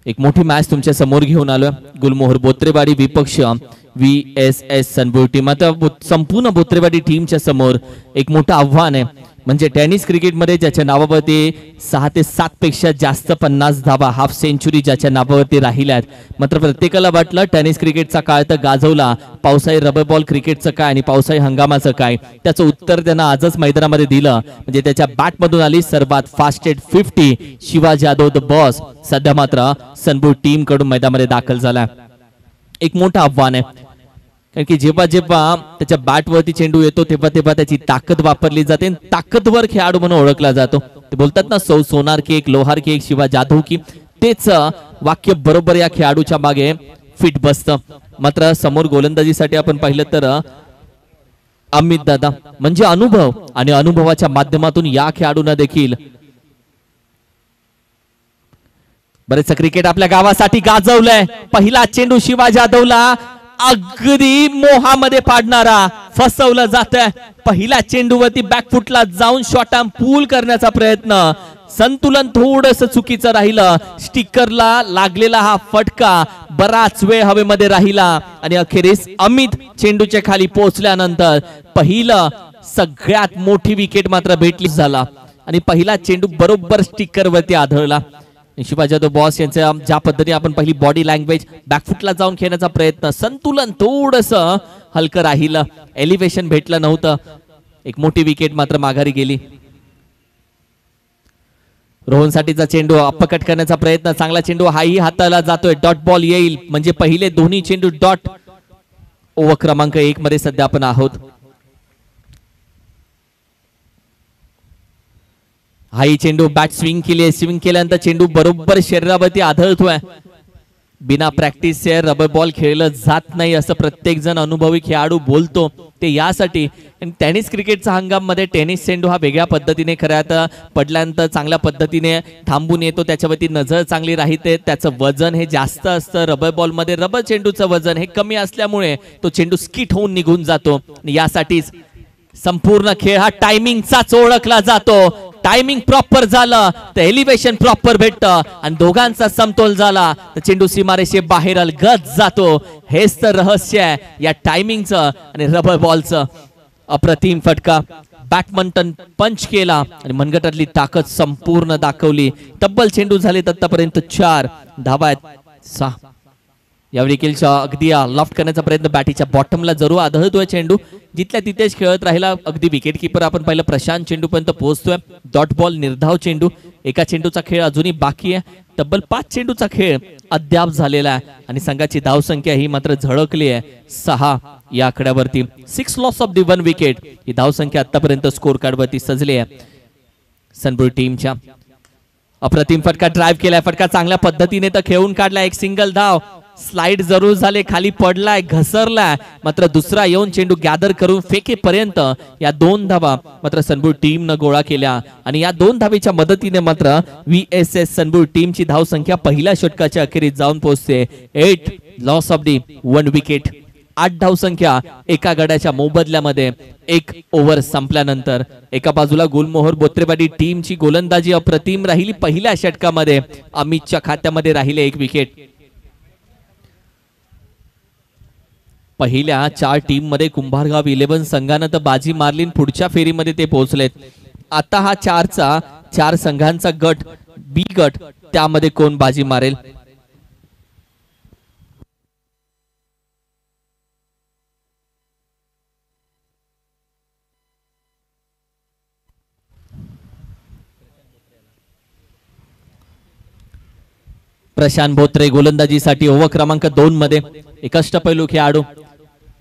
एक मोठी मॅच तुमच्या समोर घेऊन आलोय। गुलमोहर बोत्रेवाडी विपक्ष VSS सनबुर्ड टीम। आता संपूर्ण बोत्रेवाडी टीमच्या समोर एक मोठं आव्हान आहे, म्हणजे टेनिस क्रिकेट मध्ये ज्याच्या नावावरती 6 ते 7 पेक्षा जास्त 50 धावा हाफ सेंचुरी ज्याच्या नावावरती राहिल्यात। मात्र प्रत्येकाला वाटलं टेनिस क्रिकेटचा काळ तर गाजवला, पावसाळी रबर बॉल क्रिकेटचं काय आणि पावसाळी हंगामाचं काय, त्याचं उत्तर त्यांना आजच मैदानामध्ये दिलं। म्हणजे त्याच्या बॅट मधून आली सर्वात fastest 50 Shivaji Yadav the boss सध्या मात्र सनबुर्ड टीम कडून मैदानामध्ये दाखल झाला। एक मोठं आव्हान आहे, कारण की जेव्हा जेव्हा त्याच्या बॅटवरती चेंडू येतो तेव्हा तेव्हा त्याची ताकद वापरली जाते, ताकदवर खेळाडू म्हणून ओळखला जातो। ते बोलतात ना सोनार की एक लोहार की एक शिवा जाधव की, तेच वाक्य बरोबर या खेळाडूच्या मागे फिट बसतं। मात्र समोर गोलंदाजीसाठी आपण पाहिलं तर अमित दादा म्हणजे अनुभव, आणि अनुभवाच्या माध्यमातून या खेळाडूंना देखील बरेच क्रिकेट आपल्या गावासाठी गाजवलंय। पहिला चेंडू शिवाजी यादवला अगदी मोहामध्ये पाडणारा, फसवलं जातंय। पहिल्या चेंडूवरती बॅकफुटला जाऊन शॉट आर्म पूल करण्याचा प्रयत्न, संतुलन थोडस चुकीचं राहिलं। स्टिकरला लागलेला हा फटका बराच वेळ हवेमध्ये राहिला आणि अखेरीस अमित चेंडूच्या खाली पोहोचल्यानंतर पहिलं सगळ्यात मोठी विकेट मात्र भेटली झाला आणि पहिला चेंडू बरोबर स्टिकर वरती आढळला। शिवाजी यादव बॉस यांच्या ज्या पद्धतीने आपण पहिली बॉडी लँग्वेज बॅकफुटला जाऊन खेळण्याचा प्रयत्न, संतुलन थोडस हलकं राहिलं, एलिव्हेशन भेटलं नव्हतं। एक मोठी विकेट मात्र माघारी गेली। रोहनसाठीचा चेंडू अपकट करण्याचा प्रयत्न, चांगला चेंडू हाही हाताला जातोय, डॉट बॉल येईल म्हणजे पहिले दोन्ही चेंडू डॉट। ओव्हर क्रमांक 1 मध्ये सध्या आपण आहोत। हाई चेंडू बॅट स्विंग केली, स्विंग केल्यानंतर चेंडू बरोबर शरीरावरती आढळतोय। बिना प्रॅक्टिस रबर बॉल खेळलं जात नाही असं प्रत्येक जण अनुभवी खेळाडू बोलतो। ते यासाठी टेनिस क्रिकेटचा हंगाम मध्ये टेनिस चेंडू हा वेगळ्या पद्धतीने खऱ्यात पडल्यानंतर चांगल्या पद्धतीने थांबून येतो, त्याच्यावरती नजर चांगली राहते, त्याचं वजन हे जास्त असतं। रबर बॉल मध्ये रबर चेंडूचं वजन हे कमी असल्यामुळे तो चेंडू स्किट होऊन निघून जातो। यासाठीच संपूर्ण खेळ हा टायमिंगचाच ओळखला जातो। टायमिंग प्रॉपर झालं तर एलिव्हेशन प्रॉपर भेटतं आणि दोघांचा समतोल झाला तर चेंडू सीमारेषे बाहेर अलगद जातो। हेच तर रहस्य आहे या टायमिंगचं आणि रबर बॉलचं। अप्रतिम फटका, बॅडमिंटन पंच केला आणि मनगटातली ताकद संपूर्ण दाखवली। तब्बल चेंडू झाले आतापर्यंत 4 धावा आहेत 6। यावेळी अगदी लॉफ्ट करण्याचा प्रयत्न बॅटीच्या बॉटमला जरूर आढळतोय चेंडू, जिथल्या तिथेच खेळत राहिला। अगदी विकेट किपर आपण पाहिलं प्रशांत चेंडू पर्यंत पोहोचतोय। डॉट बॉल निर्धाव चेंडू, एका चेंडूचा खेळ अजूनही बाकी आहे। तब्बल 5 चेंडूचा खेळ अद्याप झालेला आहे आणि संघाची धावसंख्या ही मात्र झळकली आहे 6 या आकड्यावरती। 6 लॉस ऑफ द 1 विकेट ही धावसंख्या आतापर्यंत स्कोर कार्ड वरती सजली आहे सनबुर्ड टीमच्या। अप्रतिम फटका ड्राइव्ह केलाय, फटका चांगल्या पद्धतीने तर खेळून काढला। एक सिंगल धाव, स्लाइड जरूर झाले, खाली पडलाय, घसरलाय, मात्र दुसरा येऊन चेंडू गॅदर करून फेकेपर्यंत या 2 धावा मात्र सनबुर्ड टीमनं गोळा केल्या आणि या 2 धावेच्या मदतीने मात्र VSS सनबुर्ड टीमची धावसंख्या पहिल्या षटकाच्या अखेरीस जाऊन पोहोचते 8 लॉस ऑफ दी 1 विकेट। 8 धावसंख्या एका गड्याच्या मोबदल्यामध्ये 1 ओव्हर संपल्यानंतर। एका बाजूला गुलमोहर बोत्रेवाडी टीमची गोलंदाजी अप्रतिम राहिली, पहिल्या षटकामध्ये अमितच्या खात्यामध्ये राहिले 1 विकेट। पहिल्या 4 टीम मध्ये कुंभारगाव 11 संघानं तर बाजी मारली, पुढच्या फेरीमध्ये ते पोहोचलेत। आता हा 4 संघांचा गट बी गट, त्यामध्ये कोण बाजी मारेल? प्रशांत बोत्रे गोलंदाजीसाठी ओव्हर क्रमांक 2 मध्ये। एक अष्टपैलू खेळाडू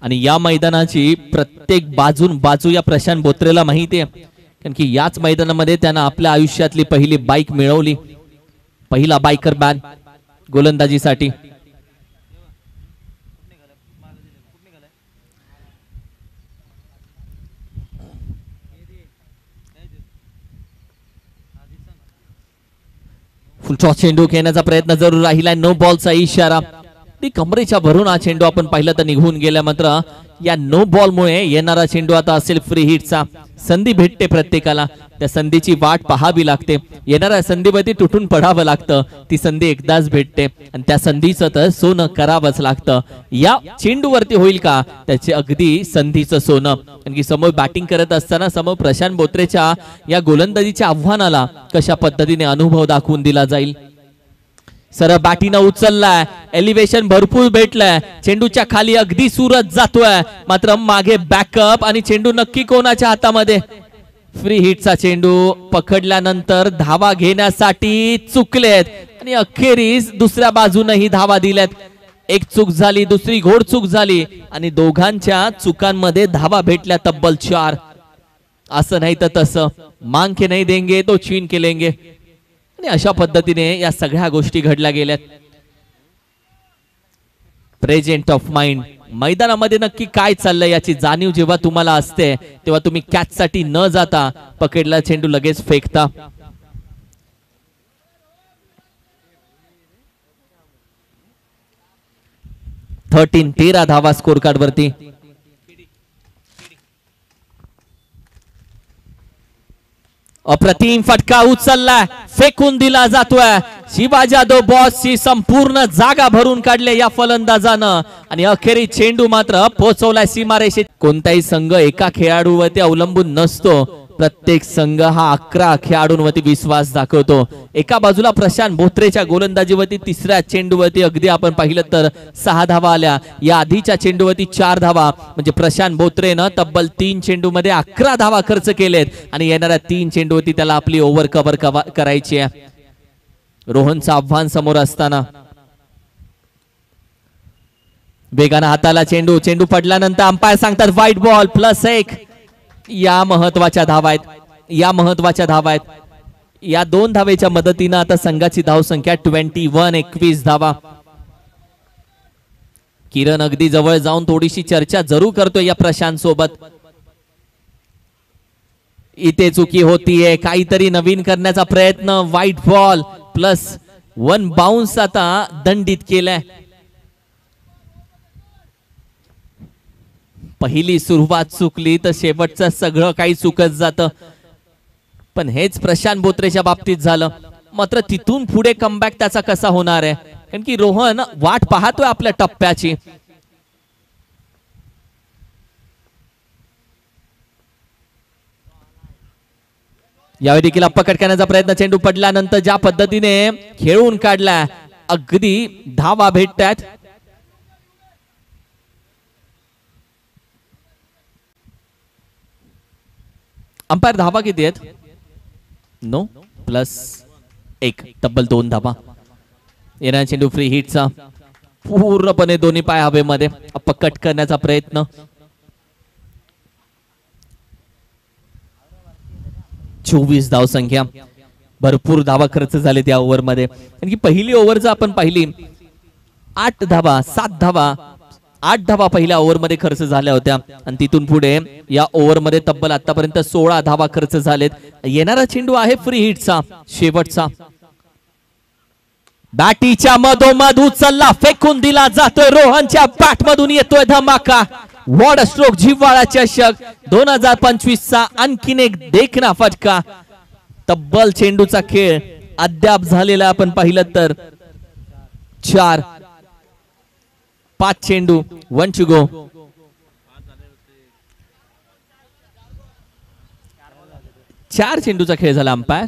आणि या मैदानाची प्रत्येक बाजू या प्रशांत बोत्रेला माहिती आहे, कारण की याच मैदानामध्ये त्यानं आपल्या आयुष्यातली पहिली बाईक मिळवली, पहिला बायकर मॅन गोलंदाजीसाठी। फुलटॉस चेंडू खेळण्याचा प्रयत्न जरूर राहिला, नो बॉलचा इशारा। ती कमरेच्या भरून हा चेंडू आपण पाहिलं तर निघून गेला, मात्र या नो बॉलमुळे येणारा चेंडू आता असेल फ्री हिटचा. संधी भेटते प्रत्येकाला, त्या संधीची वाट पाहावी लागते. येणाऱ्या संधीवरती तुटून पडावं लागतं. ती संधी एकदाच भेटते आणि त्या संधीचं तर सोनं करावंच लागतं. या चेंडूवरती होईल का त्याचे अगदी संधीचं सोनं. कारण की समोर बॅटिंग करत असताना समोर प्रशांत बोत्रेच्या या गोलंदाजीच्या आव्हानाला कशा पद्धतीने अनुभव दाखवून दिला जाईल. सरळ बॅटीनं उचललाय, एलिव्हेशन भरपूर भेटलाय, चेंडूच्या खाली अगदी सूरज जातोय, मात्र मागे बॅकअप आणि चेंडू नक्की कोणाच्या हातामध्ये. फ्री हिटचा चेंडू पकडल्यानंतर धावा घेण्यासाठी चुकलेत आणि अखेरीस दुसऱ्या बाजूनही धावा दिल्यात. एक चूक झाली, दुसरी घोड चूक झाली आणि दोघांच्या चुकांमध्ये धावा भेटल्या तब्बल 4. असं नाही तर तसं, मांग के नाही देंगे तो छीन के लेंगे. आणि अशा पद्धतीने या सगळ्या गोष्टी घडल्या गेल्यात. प्रेझेंट ऑफ माइंड, मैदानामध्ये नक्की काय चाललंय याची जाणीव जेव्हा तुम्हाला असते तेव्हा तुम्ही कॅच साठी न जाता पकडला चेंडू लगेच फेकता. तेरा धावा स्कोर कार्ड वरती. अप्रतिम फटका उचललाय, फेकून दिला जातोय. शिवा जाधव बॉसची संपूर्ण जागा भरून काढले या फलंदाजानं आणि अखेरी चेंडू मात्र पोहोचवलाय सीमारेषेत. कोणताही संघ एका खेळाडूवरती अवलंबून नसतो. प्रत्येक संघ हा 11 खेळाडूंवरती विश्वास दाखवतो. एका बाजूला प्रशांत बोत्रेच्या गोलंदाजीवरती तिसऱ्या चेंडूवरती अगदी आपण पाहिलं तर 6 धावा आल्या. या आधीच्या चेंडूवरती 4 धावा, म्हणजे प्रशांत बोत्रेनं तब्बल 3 चेंडूमध्ये 11 धावा खर्च केलेत आणि येणाऱ्या 3 चेंडूवरती त्याला आपली ओव्हर कव्हर करायची आहे. रोहनचं आव्हान समोर असताना वेगानं हाताला चेंडू, चेंडू पडल्यानंतर अंपायर सांगतात व्हाईट बॉल +1. या महत्वाच्या धावा आहेत, या महत्वाच्या धावा आहेत. या 2 धावेच्या मदतीनं आता संघाची धावसंख्या 21 धावा. किरण अगदी जवळ जाऊन थोडीशी चर्चा जरूर करतोय या प्रशांत सोबत. इथे चुकी होतीये, काहीतरी नवीन करण्याचा प्रयत्न. व्हाईट बॉल +1 बाउन्स आता दंडित केलाय. पहिली सुरुवात चुकली तर शेवटचं सगळं काही चुकत जातं. पण हेच प्रशांत बोत्रेच्या बाबतीत झालं. मात्र तिथून पुढे कमबॅक त्याचा कसा होणार आहे, कारण की रोहन वाट पाहतोय आपल्या टप्प्याची. यावेळी देखील अपकट करण्याचा प्रयत्न. चेंडू पडल्यानंतर ज्या पद्धतीने खेळून काढलाय, अगदी धावा भेटतात. अंपायर धावा किती आहेत? नो +1, तब्बल 2 धावा. येणारा चेंडू फ्री हिटचा, पूर्णपणे दोन्ही पाय हवेमध्ये, अपकट करण्याचा प्रयत्न. 24 धाव संख्या, भरपूर धावा खर्च झाले त्या ओव्हर मध्ये. कारण की पहिली ओव्हर जर आपण पाहिली 8 धावा 7 धावा 8 धावा पहिल्या ओव्हर मध्ये खर्च झाल्या होत्या आणि तिथून पुढे या ओव्हर मध्ये तब्बल आतापर्यंत 16 धावा खर्च झालेत. येणारा चेंडू आहे फ्री हिटचा, शेवटचा. बॅटीच्या मधोमध उचलला, फेकून दिला जातोय. रोहनच्या बॅट मधून येतोय धमाका. वॉट अ स्ट्रोक, जिव्हाळा चषक 2025 चा आणखीन एक देखणा फटका. तब्बल चेंडूचा खेळ अद्याप झालेला आपण पाहिलं तर 5 चेंडू 1 टू गो. चार चेंडूचा खेळ झाला. अंपायर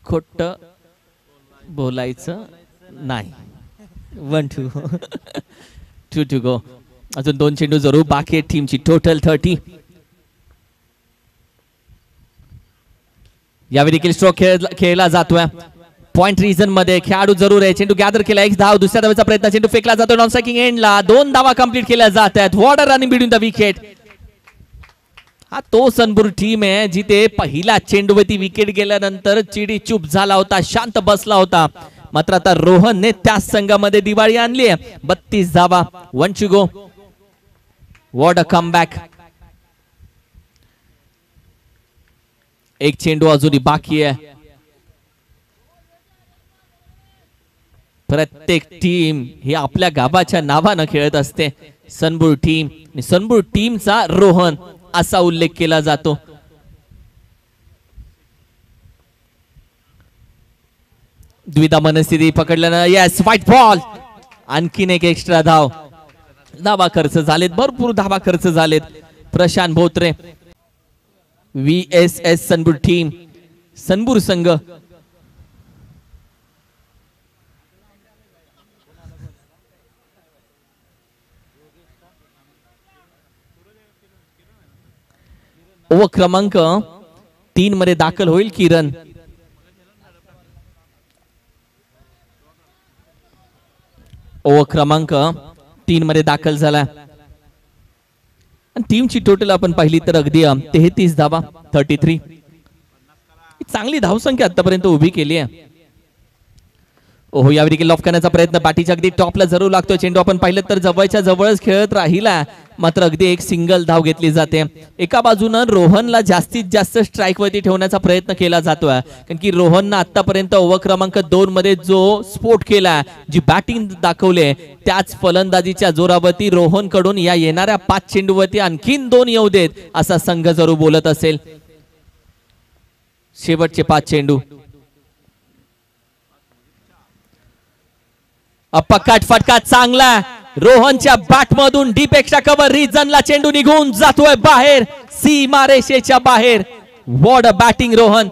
खोट बोलायचं नाही. 1 टू गो. अजून 2 चेंडू जरूर बाकी आहेत टीमची. टोटल 30. यावेळी देखील स्ट्रोक खेळला जातोय. पॉइंट रिजन मध्ये खेळाडू जरूर आहे. चेंडू गॅदर केला, 1 धाव. दुसऱ्या धावेचा प्रयत्न, चेंडू फेकला जातो नॉन स्ट्रायकिंग एंडला. 2 धावा कंप्लीट केल्या जात आहेत. What a running between the wicket. हा तो सनपूर टीम आहे जिथे पहिला चेंडूवरती विकेट गेल्यानंतर चिडी चूप झाला होता, शांत बसला होता. मात्र आता रोहनने त्या संघामध्ये दिवाळी आणली आहे. 32 धावा 1 to go. What a comeback. एक चेंडू अजूनही बाकी आहे. प्रत्येक टीम ही आपल्या गावाच्या नावानं खेळत असते. सनबुर टीम आणि सनबुर टीमचा रोहन असा उल्लेख केला जातो. द्विधा मनस्थिती पकडल्यानं येस व्हाईट बॉल. आणखीन एक एक्स्ट्रा धावा खर्च झालेत, भरपूर धावा खर्च झालेत. प्रशांत भोत्रे VSS सनबुर टीम, सनबुर संघ. ओव्हर क्रमांक 3 मध्ये दाखल होईल किरण. ओव्हर क्रमांक 3 मध्ये दाखल झाला. टीमची टोटल आपण पाहिली तर अगदी 33 धावा 33. चांगली धावसंख्या आतापर्यंत उभी केली आहे. ओहो, यावेळी देखील लॉफ करण्याचा प्रयत्न पाठीच्या अगदी टॉपला जरूर लागतो. चेंडू आपण पाहिलं तर जवळच्या जवळच खेळत राहिला, मात्र अगदी एक सिंगल धाव घेतली जाते. एका बाजूनं रोहनला जास्तीत जास्त स्ट्राईक वरती ठेवण्याचा प्रयत्न केला जातोय, कारण की रोहननं आतापर्यंत ओव्हर क्रमांक 2 मध्ये जो स्फोट केला, जी बॅटिंग दाखवले, त्याच फलंदाजीच्या जोरावरती रोहन कडून या येणाऱ्या 5 चेंडूवरती आणखीन 2 येऊ देत असा संघ जरूर बोलत असेल. शेवटचे 5 चेंडू. अपकाट फटका चांगला. रोहनच्या बॅट मधून डीप एक्स्ट्रा कव्हर रिजनला चेंडू निघून जातोय बाहेर, सीमारेषेच्या बाहेर. What a batting Rohan.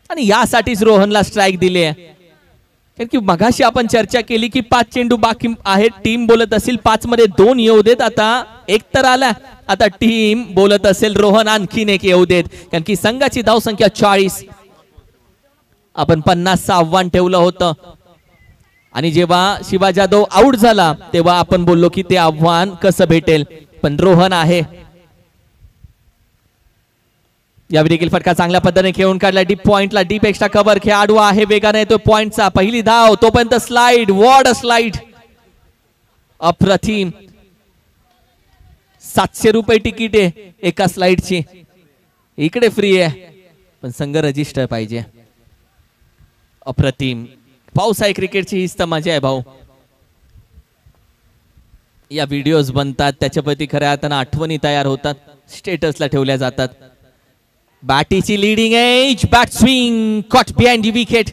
आणि यासाठीच रोहनला स्ट्राईक दिली आहे, कारण की मगाशी आपण चर्चा केली की 5 चेंडू बाकी आहेत. टीम बोलत असेल 5 मध्ये 2 येऊ देत. आता एक तर आला, आता टीम बोलत असेल रोहन आणखीन एक येऊ देत, कारण की संघाची धावसंख्या 40. आपण 50चं आव्हान ठेवलं होतं आणि जेव्हा शिवा जाधव आउट झाला तेव्हा आपण बोललो की ते आव्हान कसं भेटेल, पण रोहन आहे. यावेळी देखील फटका चांगल्या पद्धतीने खेळून काढला. डीप पॉइंटला डीप एक्स्ट्रा कव्हर. खेळाडू आहे वेगाने येतो पॉइंटचा. पहिली धाव, तोपर्यंत स्लाइड. What a slide. अप्रतिम. 700 रुपये तिकीट आहे एका स्लाइडची. इकडे फ्री आहे, पण संघ रजिस्टर पाहिजे. अप्रतिम. पावसाळी क्रिकेटची हीच तर मजा आहे भाऊ. या व्हिडिओज बनतात, त्याच्यावरती खऱ्या अर्थानं आठवणी तयार होतात, स्टेटसला ठेवल्या जातात. बॅटीची leading edge, bat swing, caught behind the wicket.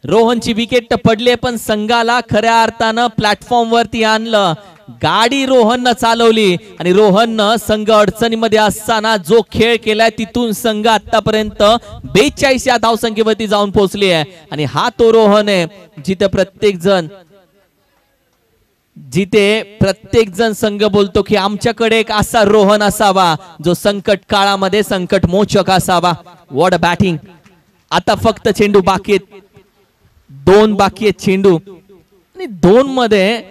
रोहनची विकेट तर पडले, पण संघाला खऱ्या अर्थानं प्लॅटफॉर्म वरती आणलं. गाडी रोहननं चालवली आणि रोहननं संघ अडचणीमध्ये असताना जो खेळ केलाय तिथून संघ आतापर्यंत 42 या धावसंख्येवरती जाऊन पोहोचली आहे. आणि हा तो रोहन आहे जिथे प्रत्येक जण संघ बोलतो की आमच्याकडे एक असा रोहन असावा जो संकट काळामध्ये संकट मोचक असावा. What a batting. आता फक्त चेंडू बाकी आहेत, 2 बाकी आहेत चेंडू. आणि 2 मध्ये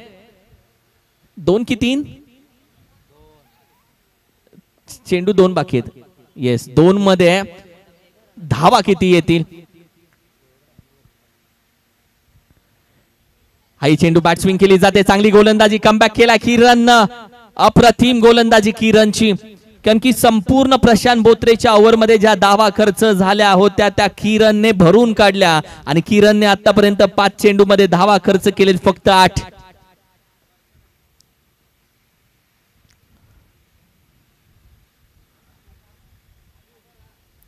2 की 3 चेंडू 2 बाकी आहेत. येस, 2 मध्ये धावा किती येतील. हाई चेंडू बॅट स्विंग केली जाते. चांगली गोलंदाजी, कमबॅक केला किरणनं. अप्रतिम गोलंदाजी किरणची, कारण की संपूर्ण प्रशांत भोत्रेच्या ओव्हर मध्ये ज्या धावा खर्च झाल्या होत्या त्या किरणने भरून काढल्या. आणि किरणने आतापर्यंत 5 चेंडू मध्ये धावा खर्च केले फक्त 8.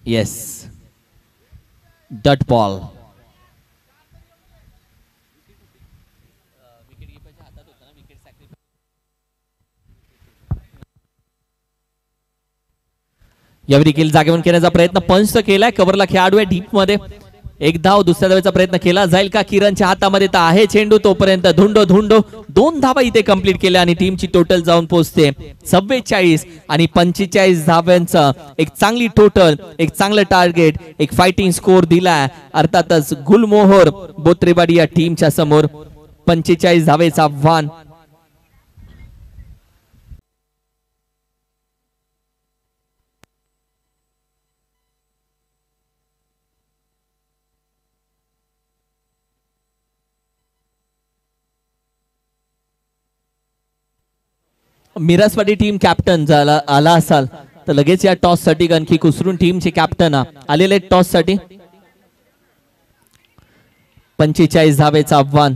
Yes, dot ball. यावेळी देखील जागेवरून खेळण्याचा प्रयत्न पंच केलाय. कव्हरला खेळाडू आहे डीप मध्ये. एक धाव, दुसऱ्या धावेचा प्रयत्न केला जाईल का. किरणच्या हातामध्ये तर आहे चेंडू, तोपर्यंत धुंडो 2 धावा इथे कंप्लीट केल्या आणि टीमची टोटल जाऊन पोहोचते 44 आणि 45 धाव्यांचं एक चांगली टोटल, एक चांगलं टार्गेट, एक फायटिंग स्कोर दिलाय. अर्थातच गुलमोहर बोत्रेवाडी या टीमच्या समोर 45 धावेचं आव्हान. मिरासवाडी टीम कॅप्टन आला असाल तर लगेच या टॉस साठी, कारण की कुसरून टीमचे कॅप्टन आलेले टॉस साठी. 45 धावेचं आव्हान.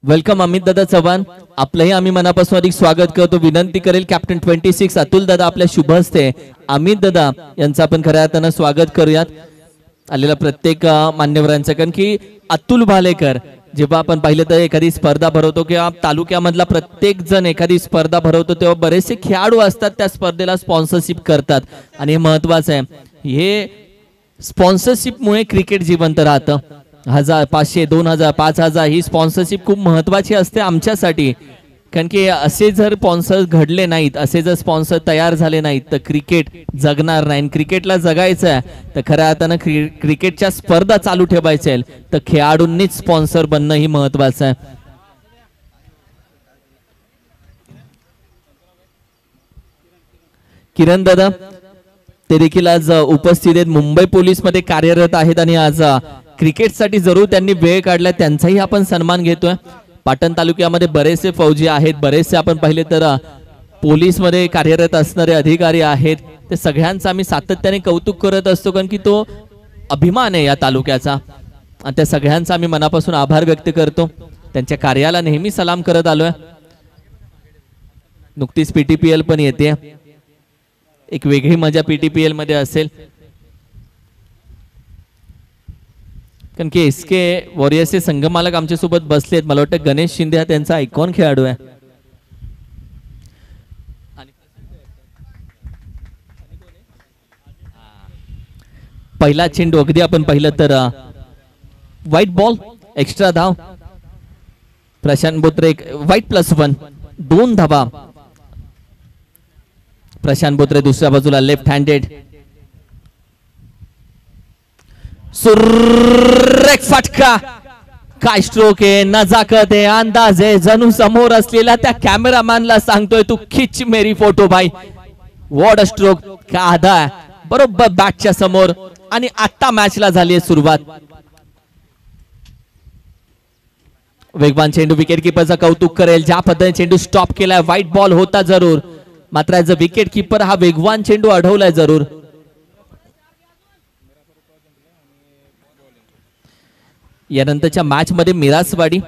वेलकम अमित दादा चव्हाण, आपलंही आम्ही मनापासून अधिक स्वागत करतो. विनंती करेल कॅप्टन 26 अतुल दादा आपल्या शुभ हस्ते अमित दादा यांचं आपण खऱ्या अर्थानं स्वागत करूयात. आलेल्या प्रत्येक मान्यवरांचं, कारण की अतुल भालेकर जेव्हा आपण पाहिलं तर एखादी स्पर्धा भरवतो किंवा तालुक्यामधला प्रत्येक जण एखादी स्पर्धा भरवतो तेव्हा बरेचसे खेळाडू असतात त्या स्पर्धेला स्पॉन्सरशिप करतात आणि हे महत्वाचं आहे. हे स्पॉन्सरशिपमुळे क्रिकेट जिवंत राहतं. 1000 500 2000 5000 ही स्पॉन्सरशिप खूप महत्वाची असते आमच्यासाठी, कारण की असे जर स्पॉन्सर घडले नाहीत, असे जर स्पॉन्सर तयार झाले नाहीत तर क्रिकेट जगणार नाही. क्रिकेटला जगायचं आहे तर खऱ्या अर्थानं क्रिकेटच्या स्पर्धा चालू ठेवायच्या आहेत तर खेळाडूंनीच स्पॉन्सर बनणं ही महत्वाचं आहे. किरण दादा ते देखील आज उपस्थित आहेत, मुंबई पोलीस मध्ये कार्यरत आहेत आणि आज क्रिकेटसाठी जरूर त्यांनी वेळ काढला, त्यांचाही आपण सन्मान घेतोय. पाटण तालुक्यामध्ये बरेचसे फौजी आहेत, बरेचसे आपण पाहिले तर पोलीस मध्ये कार्यरत असणारे अधिकारी आहेत, ते सगळ्यांचं आम्ही सातत्याने कौतुक करत असतो, कारण की तो अभिमान आहे या तालुक्याचा आणि त्या सगळ्यांचा आम्ही मनापासून आभार व्यक्त करतो. त्यांच्या कार्याला नेहमी सलाम करत आलोय. नुकतीच PTPL पण येते, एक वेगळी मजा PTPL मध्ये असेल, कारण की SK वॉरियर्सचे संघमालक आमच्या सोबत बसलेत. मला वाटतं गणेश शिंदे हा त्यांचा आयकॉन खेळाडू आहे. पहिला चेंडू अगदी आपण पाहिलं तर व्हाईट बॉल, एक्स्ट्रा धाव. प्रशांत बोत्रे व्हाईट +1 2 धावा. प्रशांत बोत्रे दुसऱ्या बाजूला लेफ्ट हँडेड. सुरेख फटका, काय स्ट्रोक आहे, नजाकत आहे, अंदाज आहे, जणू समोर असलेला त्या कॅमेरामॅनला सांगतोय तू खिच मेरी फोटो भाई. व्हॉट अ स्ट्रोक, का आधा बरोबर बॅटच्या समोर आणि आता मॅचला झाली आहे सुरुवात. वेगवान चेंडू, विकेट किपरचं कौतुक करेल ज्या पद्धतीने चेंडू स्टॉप केलाय. व्हाईट बॉल होता जरूर, मात्र ॲज अ विकेट किपर हा वेगवान चेंडू अडवलाय जरूर. यानंतरच्या मॅच मध्ये Miraswadi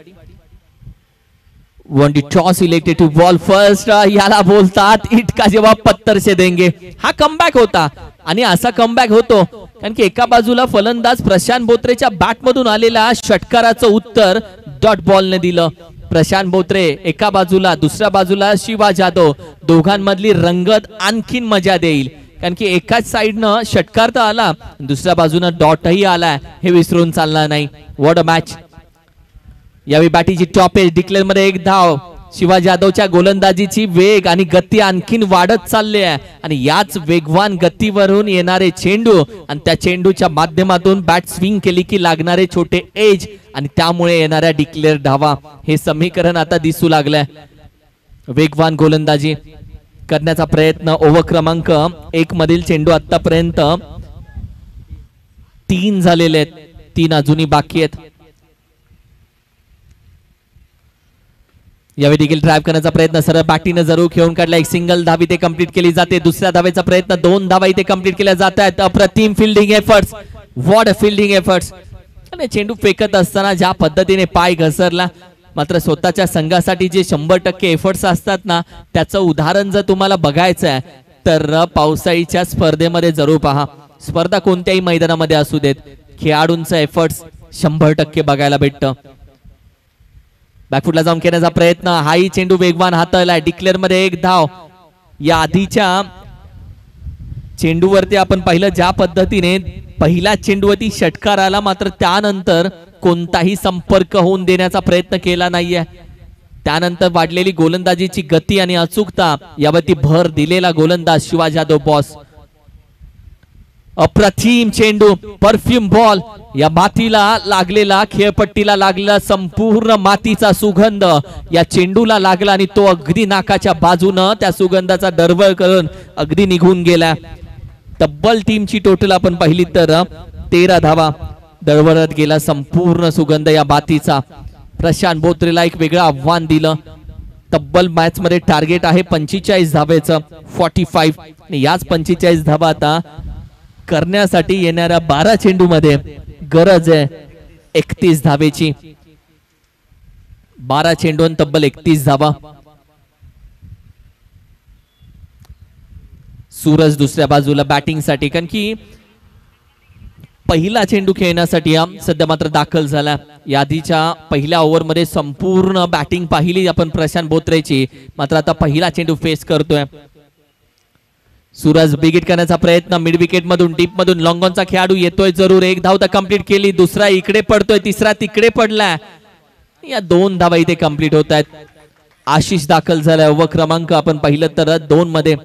won the toss elected to bowl first, याला बोलतात इटका जेव्हा पत्थर से देंगे. हा कमबॅक होता आणि असा कमबॅक होतो कारण की एका बाजूला फलंदाज प्रशांत बोत्रेच्या बॅट मधून आलेला षटकाराचं उत्तर डॉट बॉलने दिलं. प्रशांत बोत्रे एका बाजूला, दुसऱ्या बाजूला शिवा जाधव, दोघांमधली रंगत आणखीन मजा देईल, कारण की एकाच साइडनं षटकार तर आला, दुसऱ्या बाजूनं डॉटही आला, हे विसरून चालणार नाही. What a match. यावेळी बॅटीची टॉप एज, डिक्लेअर मध्ये एक धाव. शिवा जाधवच्या गोलंदाजीची वेग आणि गती आणखीन वाढत चालली आहे आणि याच वेगवान गतीवरून येणारे चेंडू आणि त्या चेंडूच्या माध्यमातून बॅट स्विंग केली की लागणारे छोटे एज आणि त्यामुळे येणाऱ्या डिक्लेअर धावा, हे समीकरण आता दिसू लागलंय. वेगवान गोलंदाजी करण्याचा प्रयत्न. ओव्हर क्रमांक 1 मधील चेंडू आतापर्यंत 3 झालेले आहेत, 3 अजूनही बाकी आहेत. यावेळी देखील ड्राइव्ह करण्याचा प्रयत्न सरळ बॅटीने जरूर खेळून काढला. एक सिंगल धाव इथे कंप्लीट केली जाते. दुसऱ्या धावेचा प्रयत्न, 2 धावा इथे कंप्लीट केल्या जात आहेत. अप्रतिम fielding efforts, what a fielding efforts. आणि चेंडू फेकत असताना ज्या पद्धतीने पाय घसरला, मात्र स्वतःच्या संघासाठी जे 100% एफर्ट्स असतात ना, त्याचं उदाहरण जर तुम्हाला बघायचं आहे तर पावसाळीच्या स्पर्धेमध्ये जरूर पहा. स्पर्धा कोणत्याही मैदानामध्ये असू देत, खेळाडूंचं एफर्ट्स 100% बघायला भेटतं. बॅकफुटला जाऊन खेळण्याचा प्रयत्न, हाही चेंडू वेगवान हाताळलाय. डिक्लेअर मध्ये एक धाव. या आधीच्या चेंडूवरती आपण पाहिलं ज्या पद्धतीने पहिल्या चेंडूवरती षटकार आला, मात्र त्यानंतर कोणताही संपर्क होऊन देण्याचा प्रयत्न केला नाहीये. त्यानंतर वाढलेली गोलंदाजीची गती आणि अचूकता यावरती भर दिलेला गोलंदाज शिवा जाधव बॉस. अप्रतिम चेंडू, परफ्यूम बॉल. या मातीला लागलेला, खेळपट्टीला लागलेला संपूर्ण मातीचा सुगंध या चेंडूला लागला आणि तो अगदी नाकाच्या बाजूनं त्या सुगंधाचा दरवळ करून अगदी निघून गेला. तब्बल टीमची टोटल आपण पाहिली तर 13 धावा. दळवळत गेला संपूर्ण सुगंध या बातीचा. प्रशांत बोत्रेला एक वेगळं आव्हान दिलं. तब्बल मॅच मध्ये टार्गेट आहे 45 धावेचं 45 आणि याच 45 धावा आता करण्यासाठी येणाऱ्या 12 चेंडू मध्ये गरज आहे 31 धावेची. 12 चेंडून तब्बल 31 धावा. सूरज दुसऱ्या बाजूला बॅटिंग साठी, कारण की पहिला चेंडू खेळण्यासाठी सध्या मात्र दाखल झाला. यादीच्या पहिल्या ओव्हर मध्ये संपूर्ण बॅटिंग पाहिली आपण प्रशांत बोत्रेची, मात्र आता पहिला चेंडू फेस करतोय. सूरज बिगिट करण्याचा प्रयत्न, मिड विकेट मधून डीप मधून लॉंग ऑनचा खेळाडू येतोय जरूर. एक धाव तर कंप्लीट केली, दुसरा इकडे पडतोय, तिसरा तिकडे पडलाय. या 2 धावा इथे कंप्लीट होत आहेत. आशिष दाखल झालाय ओव्हर क्रमांक आपण पाहिलं तर 2 मध्ये.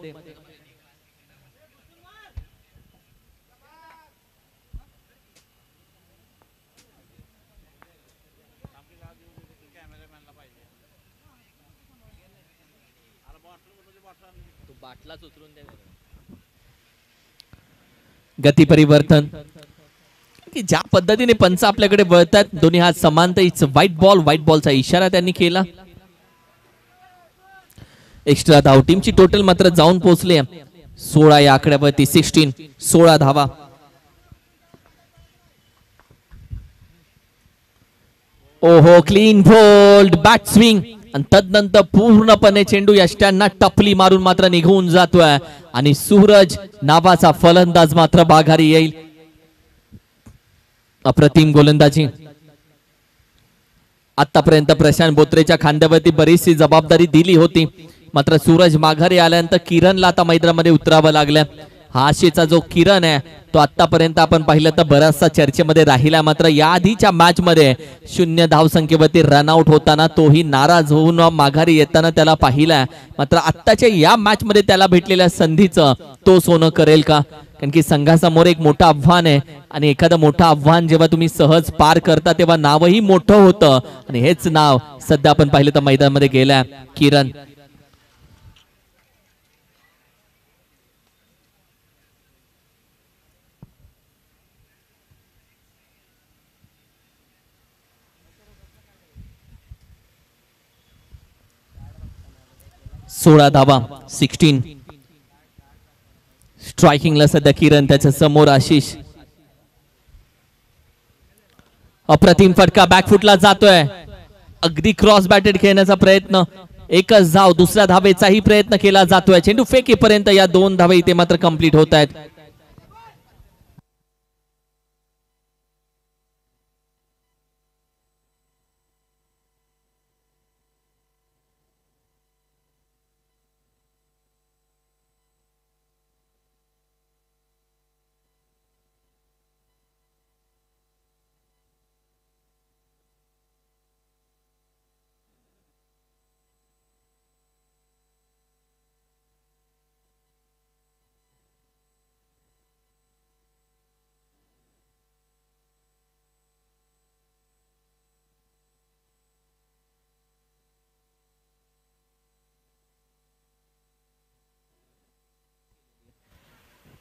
गती परिवर्तन की ज्या पद्धतीने पंच आपल्याकडे वळतात, दोन्ही हात समांतर. इट्स व्हाईट बॉल, व्हाईट बॉलचा इशारा त्यांनी केला. एक्स्ट्रा धाव टीमची टोटल मात्र जाऊन पोहोचले 16 या आकड्यावरती. 16 धावा. ओहो, क्लीन बोल्ड बॅट स्विंग आणि तदनंतर पूर्णपणे चेंडू यष्ट्यांना टपली मारून मात्र निघून जातोय आणि सूरज नावाचा फलंदाज मात्र बाघारी येईल. अप्रतिम गोलंदाजी. आतापर्यंत प्रशांत बोत्रेच्या खांद्यावरती बरीचशी जबाबदारी दिली होती, मात्र सूरज माघारी आल्यानंतर किरणला आता मैदानामध्ये उतरावं लागलं. हा आशेचा जो किरण आहे तो आतापर्यंत आपण पाहिलं तर बराचसा चर्चेमध्ये राहिला, मात्र या आधीच्या मॅच मध्ये 0 धावसंख्येवरती रनआउट होताना तोही नाराज होऊन माघारी येताना त्याला पाहिला. मात्र आत्ताच्या या मॅच मध्ये त्याला भेटलेल्या संधीचं तो सोनं करेल का? कारण की संघासमोर एक मोठं आव्हान आहे आणि एखादं मोठं आव्हान जेव्हा तुम्ही सहज पार करता तेव्हा नावही मोठं होतं आणि हेच नाव सध्या आपण पाहिलं तर मैदानामध्ये गेलाय किरण. सोळा धावा 16. स्ट्रायकिंगला सध्या किरण, त्याच्या समोर आशिष. अप्रतिम फटका बॅकफुटला जातोय. अगदी क्रॉस बॅटेड खेळण्याचा प्रयत्न, एकच धाव, दुसऱ्या धावेचाही प्रयत्न केला जातोय. चेंडू फेकेपर्यंत या 2 धावे इथे मात्र कंप्लीट होत आहेत.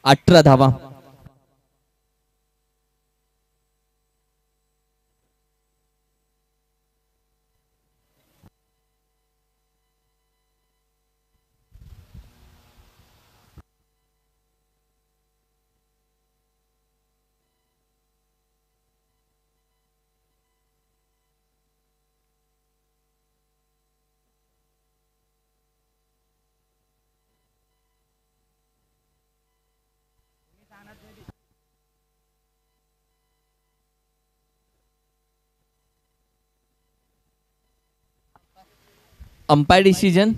अठरा धावा. Umpire decision.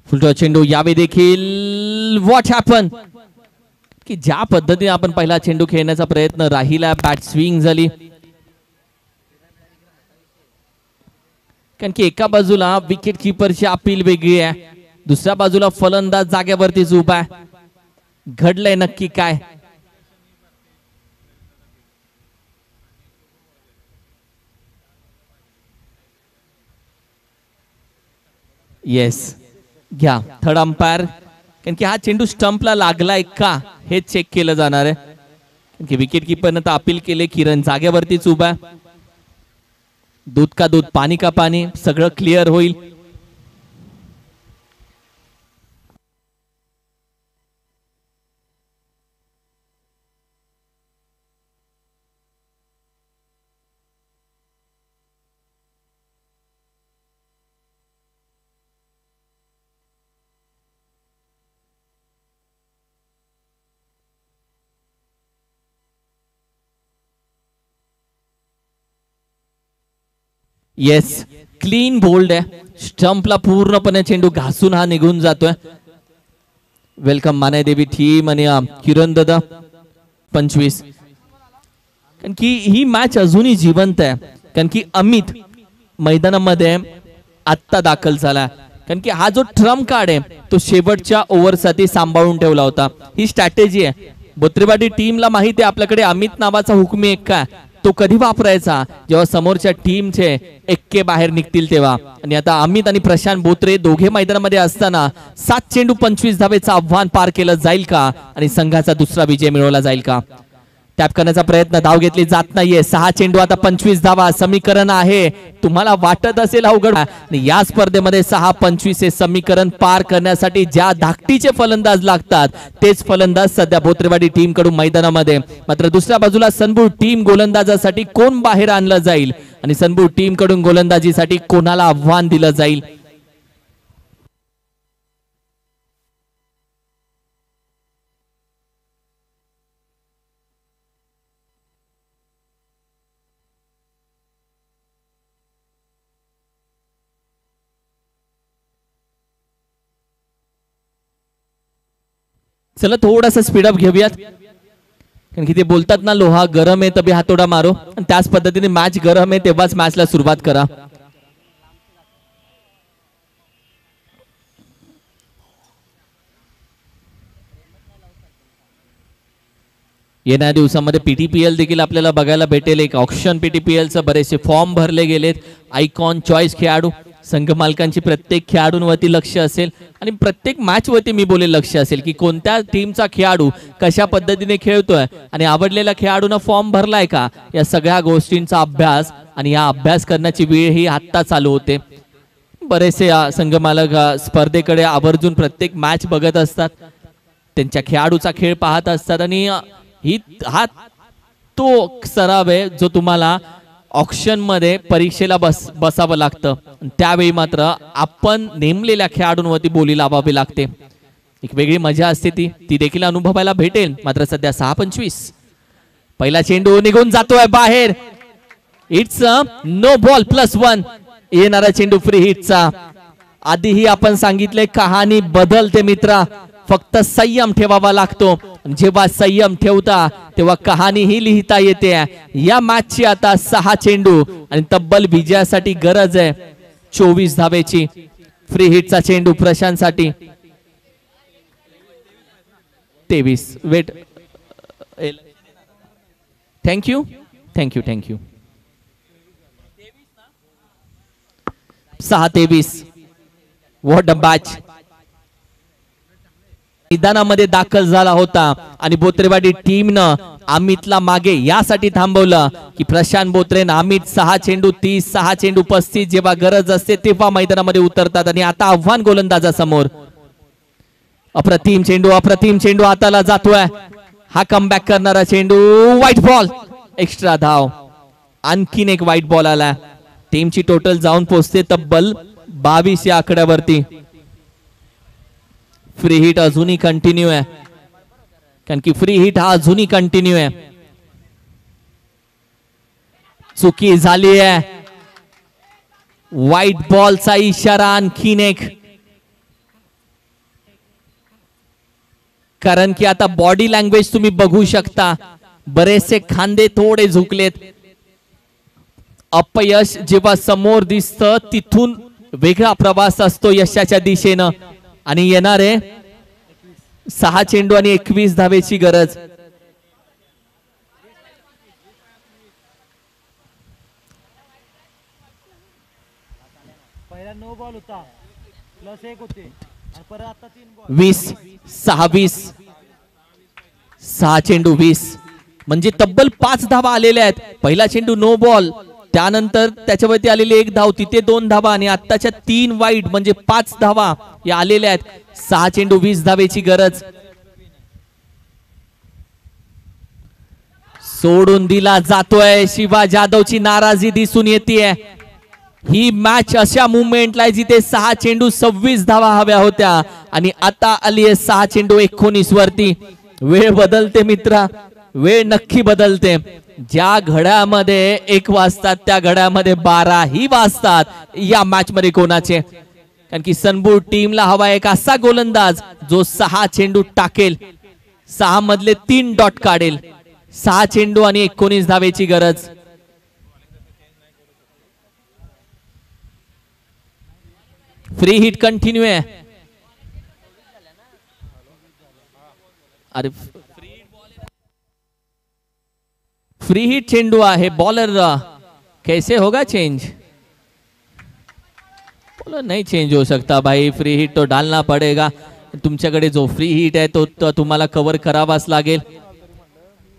फुलटॉस चेंडू यावे देखील. व्हॉट हॅपन की ज्या पद्धतीने आपण पहिला चेंडू खेळण्याचा प्रयत्न राहिला, बॅट स्विंग झाली. कारण की एका बाजूला विकेट किपरची अपील वेगळी आहे, दुसऱ्या बाजूला फलंदाज जागेवरतीच उभा आहे. घडलंय नक्की काय? येस, घ्या थर्ड अंपायर, कारण की हा चेंडू स्टंपला लागलाय का हे चेक केलं जाणार आहे. कारण की विकेट किपरनं तर अपील केले, किरण जागेवरतीच उभा. दूध का दूध, पाणी का पाणी, सगळं क्लिअर होईल. येस, क्लीन बोल्ड आहे. स्टंपला पूर्णपणे चेंडू घासून हा निघून जातोय. वेलकम माने देवी टीम आणि किरण दादा 25. कारण की ही मॅच अजूनही जिवंत आहे, कारण की अमित मैदानामध्ये आत्ता दाखल झाला. कारण की हा जो ट्रम्प कार्ड आहे तो शेवटच्या ओव्हरसाठी सांभाळून ठेवला होता. ही स्ट्रॅटेजी आहे. बोत्रेवाडी टीमला माहिती आहे आपल्याकडे अमित नावाचा हुकमी एक काय तो कधी वापरायचा, जेव्हा समोरच्या टीमचे एक्के बाहेर निघतील तेव्हा. आणि आता अमित आणि प्रशांत बोत्रे दोघे मैदानामध्ये असताना 7 चेंडू 25 धावेचं आव्हान पार केलं जाईल का आणि संघाचा दुसरा विजय मिळवला जाईल का. टॅप करण्याचा प्रयत्न, धाव घेतली जात नाहीये. 6 चेंडू आता 25 धावा, समीकरण आहे. तुम्हाला वाटत असेल अवघड, या स्पर्धेमध्ये 6-25 हे समीकरण पार करण्यासाठी ज्या धाकटीचे फलंदाज लागतात तेच फलंदाज सध्या बोत्रेवाडी टीम कडून मैदानामध्ये. मात्र दुसऱ्या बाजूला सनबू टीम गोलंदाजासाठी कोण बाहेर आणलं जाईल आणि सनबू टीम कडून गोलंदाजीसाठी कोणाला आव्हान दिलं जाईल. चला थोडासा स्पीडअप घेऊयात, कारण की ते बोलतात ना लोहा गरम आहे तभी हातोडा मारो, आणि त्याच पद्धतीने मॅच गरम आहे तेव्हाच मॅचला सुरुवात करा. येणाऱ्या दिवसामध्ये पीटीपीएल देखील आपल्याला बघायला भेटेल. एक ऑक्शन पीटीपीएलचं बरेचसे फॉर्म भरले गेलेत. आयकॉन चॉईस खेळाडू, संघ मालकांची प्रत्येक खेळाडूंवरती लक्ष असेल आणि प्रत्येक मॅच वरती मी बोलेल लक्ष असेल की कोणत्या टीमचा खेळाडू कशा पद्धतीने खेळतोय आणि आवडलेल्या खेळाडूंना फॉर्म भरलाय का, या सगळ्या गोष्टींचा अभ्यास आणि या अभ्यास करण्याची वेळ ही आत्ता चालू होते. बरेचसे संघ मालक स्पर्धेकडे आवर्जून प्रत्येक मॅच बघत असतात, त्यांच्या खेळाडूचा खेळ पाहत असतात आणि हा तो सराव आहे जो तुम्हाला ऑक्शन मध्ये परीक्षेला बसावं लागतं. त्यावेळी मात्र आपण नेमलेल्या खेळाडूंवरती बोली लावावी लागते. एक वेगळी मजा असते, ती देखील अनुभवायला भेटेल. मात्र सध्या 6-25, पहिला चेंडू निघून जातोय बाहेर. It's no ball +1. येणारा चेंडू फ्री हिटचा. आधीही आपण सांगितले कहाणी बदलते मित्रा, फक्त संयम ठेवावा लागतो. जेव्हा संयम ठेवता तेव्हा कहाणी ही लिहिता येते. या मॅचची आता 6 चेंडू आणि तब्बल विजयासाठी गरज आहे 24 धावेची. फ्री हिटचा चेंडू प्रशांत साठी 23. Wait, thank you thank you thank you. 6-23. What a match. मैदानामध्ये दाखल झाला होता आणि बोत्रेवाडी टीमनं अमितला मागे यासाठी थांबवलं की प्रशांत बोत्रे अमित 6 चेंडू 30, 6 चेंडू 35 जेव्हा गरज असते तेव्हा मैदानामध्ये उतरतात. आणि आता आव्हान गोलंदाजासमोर. अप्रतिम चेंडू, अप्रतिम चेंडू हाताला जातोय. हा कमबॅक करणारा चेंडू, व्हाईट बॉल, एक्स्ट्रा धाव. आणखीन एक व्हाईट बॉल आला. टीमची टोटल जाऊन पोहोचते तब्बल 22 या आकड्यावरती. फ्री हिट अजूनही कंटिन्यू आहे, कारण की फ्री हिट हा अजूनही कंटिन्यू आहे. चुकी झाली आहे. व्हाईट बॉलचा इशारा आणखीन एक, कारण की आता बॉडी लँग्वेज तुम्ही बघू शकता, बरेचसे खांदे थोडे झुकलेत. अपयश जेव्हा समोर दिसतं तिथून वेगळा प्रवास असतो यशाच्या दिशेनं. आणि येणारे 6 चेंडू आणि 21 धावेची गरज. पहिला नो बॉल होता. 20 6 20 6 चेंडू 20 म्हणजे तब्बल 5 धावा आलेल्या आहेत. पहिला चेंडू नो बॉल, त्यानंतर त्याच्यावरती आलेली 1 धाव, तिथे 2 धावा आणि आत्ताच्या 3 वाईट म्हणजे 5 धावा या आलेल्या आहेत. 6 चेंडू 20 धावेची गरज. सोडून दिला जातोय. शिवा जाधवची नाराजी दिसून येते. ही मॅच अशा मुवमेंटला जिथे 6 चेंडू 26 धावा हव्या होत्या आणि आता आली आहे 6 चेंडू 19 वरती. वेळ बदलते मित्रा, वेळ नक्की बदलते. ज्या घड्यामध्ये 1 वाजतात त्या घड्यामध्ये 12 ही वाजतात या मॅच मध्ये कोणाचे. कारण की सनबूर टीमला हवा एक असा गोलंदाज जो 6 चेंडू टाकेल, 6 मधले 3 डॉट काढेल. 6 चेंडू आणि 19 धावेची गरज. फ्री हिट कंटिन्यू आहे. अरे फ्री हिट चेंडू आहे. बॉलर कैसे होगा चेंज? बॉलर नहीं चेंज हो सकता भाई, फ्री हिट तो डालना पड़ेगा. तुमच्याकडे जो फ्री हिट आहे तो तुम्हाला कव्हर करावाच लागेल.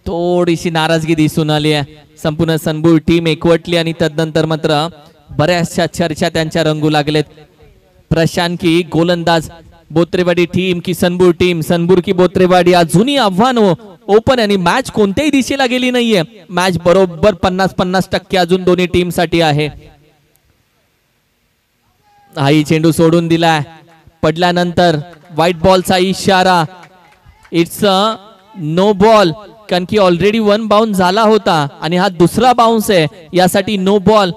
थोडीशी नाराजगी दिसून आली आहे. संपूर्ण सनबूर टीम एकवटली आणि तदनंतर मात्र बऱ्याचशा चर्चा त्यांच्या रंगू लागलेत. प्रशांत की गोलंदाज बोत्रेवाडी टीम की सनबूर टीम, सनबूर की बोत्रेवाडी, अजूनही आव्हान ओपन आणि मॅच कोणत्याही दिशेला गेली नाहीये. मॅच बरोबर 50-50% अजून दोन्ही टीम साठी आहे. हाही चेंडू सोडून दिलाय. पडल्यानंतर व्हाईट बॉलचा इशारा. इट्स नो बॉल, कारण की ऑलरेडी 1 बाउन्स झाला होता आणि हा दुसरा बाउन्स आहे, यासाठी नो बॉल.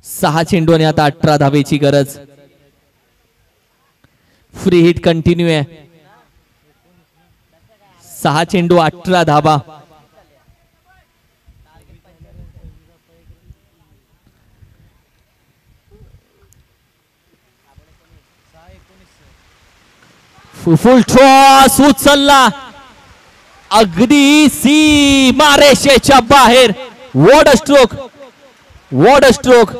सहा चेंडू आणि आता 18 धावेची गरज. फ्री हिट कंटिन्यू आहे. 6 चेंडू 18 धावा. फुल टॉस उचलला अगदी सीमारेषेच्या बाहेर. What stroke, what stroke.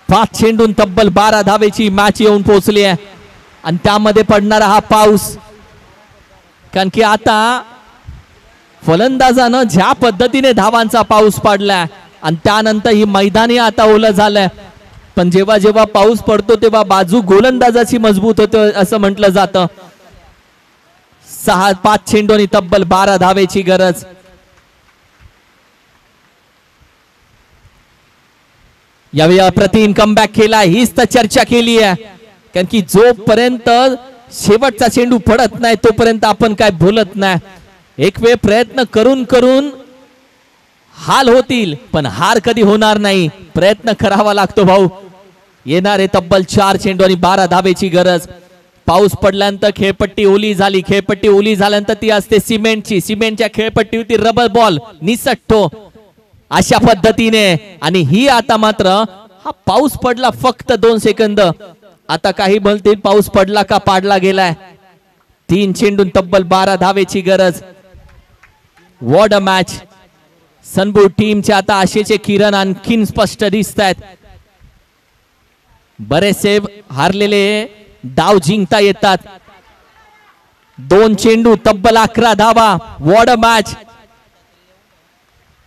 पाच चेंडून तब्बल 12 धावेची मॅच येऊन पोहोचली आहे आणि त्यामध्ये पडणारा हा पाऊस. कारण की आता फलंदाजानं ज्या पद्धतीने धावांचा पाऊस पडलाय आणि त्यानंतर ही मैदानी आता ओलं झालंय. पण जेव्हा जेव्हा पाऊस पडतो तेव्हा बाजू गोलंदाजाची मजबूत होते असं म्हटलं जातं. 5 चेंडू आणि तब्बल 12 धावेची गरज. यावेळी अप्रतिम कमबॅक केला, हीच तर चर्चा केली आहे. कारण की जोपर्यंत शेवटचा चेंडू पडत नाही तोपर्यंत आपण काय बोलत नाही. एक वेळ प्रयत्न करून करून हाल होतील पण हार कधी होणार नाही. प्रयत्न करावा लागतो भाऊ. येणारे तब्बल 4 चेंडू आणि 12 धावेची गरज. पाऊस पडल्यानंतर खेळपट्टी ओली झाली. खेळपट्टी ओली झाल्यानंतर ती असते सिमेंटची. सिमेंटच्या खेळपट्टीवरती रबर बॉल निसटतो अशा पद्धतीने. आणि ही आता मात्र हा पाऊस पडला फक्त 2 सेकंद. आता काही बोलतील पाऊस पडला का पाडला गेलाय. 3 चेंडून तब्बल 12 धावेची गरज. What a match. सनबूर टीमचे आता आशेचे किरण आणखीन स्पष्ट दिसत आहेत. बरेचसे हारलेले डाव जिंकता येतात. 2 चेंडू तब्बल 11 धावा. What a match.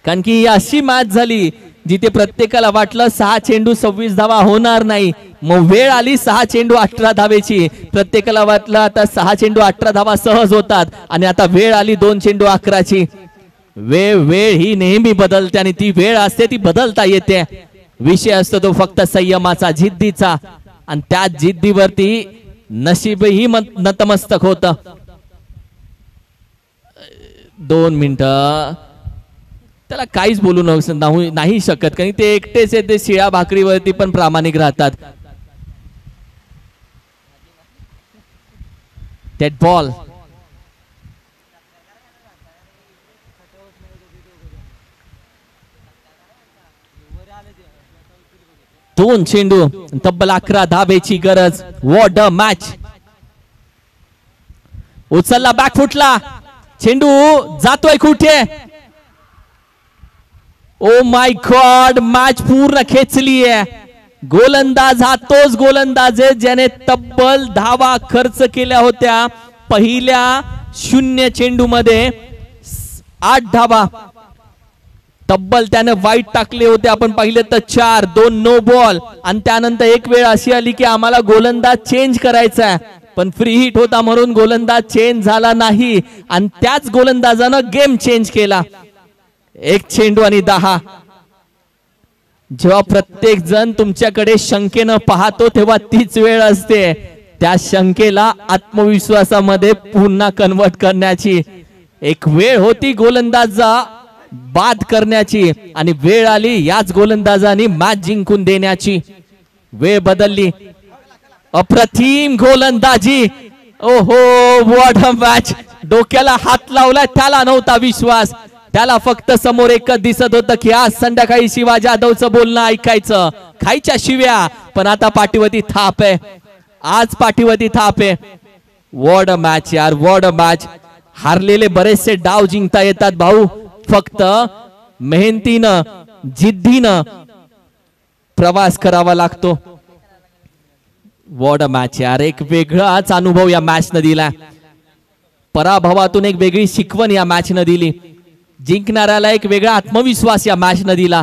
कारण की ही अशी मॅच झाली जिथे प्रत्येकाला वाटलं 6 चेंडू 26 धावा होणार नाही. मग वेळ आली 6 चेंडू 18 धावेची. प्रत्येकाला वाटलं आता 6 चेंडू 18 धावा सहज होतात आणि आता वेळ आली 2 चेंडू 11ची. वेळ ही नेहमी बदलते आणि ती वेळ असते ती बदलता येते. विषय असतो तो फक्त संयमाचा, जिद्दीचा. आणि त्या जिद्दीवरती नशीबही नतमस्तक होत. 2 मिनिटं त्याला काहीच बोलू नाही शकत कारण ते एकटेच आहे. ते शिळ्या भाकरीवरती पण प्रामाणिक राहतात. Dead ball. दोन चेंडू तब्बल 11 धावेची गरज. What a match. उचलला बॅक फुटला, चेंडू जातोय कुठे? ओ माय गॉड, मॅच पूर्ण खेचली आहे. गोलंदाज हा तोच गोलंदाज आहे ज्याने तब्बल धावा खर्च केल्या होत्या. पहिल्या 0 चेंडू मध्ये 8 धावा तब्बल त्याने वाईट टाकले होते. आपण पाहिले तर 4, 2 नो बॉल. आणि त्यानंतर एक वेळ अशी आली की आम्हाला गोलंदाज चेंज करायचा आहे, पण फ्री हिट होता म्हणून गोलंदाज चेंज झाला नाही. आणि त्याच गोलंदाजानं गेम चेंज केला. 1 चेंडू आणि 10. जेव्हा प्रत्येक जण तुमच्याकडे शंकेनं पाहतो तेव्हा तीच वेळ असते त्या शंकेला आत्मविश्वासामध्ये पुन्हा कन्वर्ट करण्याची. एक वेळ होती गोलंदाजा बाद करण्याची आणि वेळ आली याच गोलंदाजाने मॅच जिंकून देण्याची. वेळ बदलली. अप्रतिम गोलंदाजी. ओहो, व्हॉट अ मॅच. डोक्याला हात लावला, त्याला नव्हता विश्वास. त्याला फक्त समोर एकच दिसत होतं की आज संध्याकाळी शिवाजी जाधवचं बोलणं ऐकायचं, खायच्या शिव्या, पण आता पाठीवरती थाप आहे. आज पाठीवरती थाप आहे. व्हॉट अ मॅच यार, व्हॉट अ मॅच. हारलेले बरेचसे डाव जिंकता येतात भाऊ, फक्त मेहनतीनं जिद्दीनं प्रवास करावा लागतो. व्हॉट अ मॅच यार. एक वेगळाच अनुभव या मॅच न दिला. पराभवातून एक वेगळी शिकवण या मॅच न दिली. जिंकणाऱ्याला एक वेगळा आत्मविश्वास या मॅच न दिला.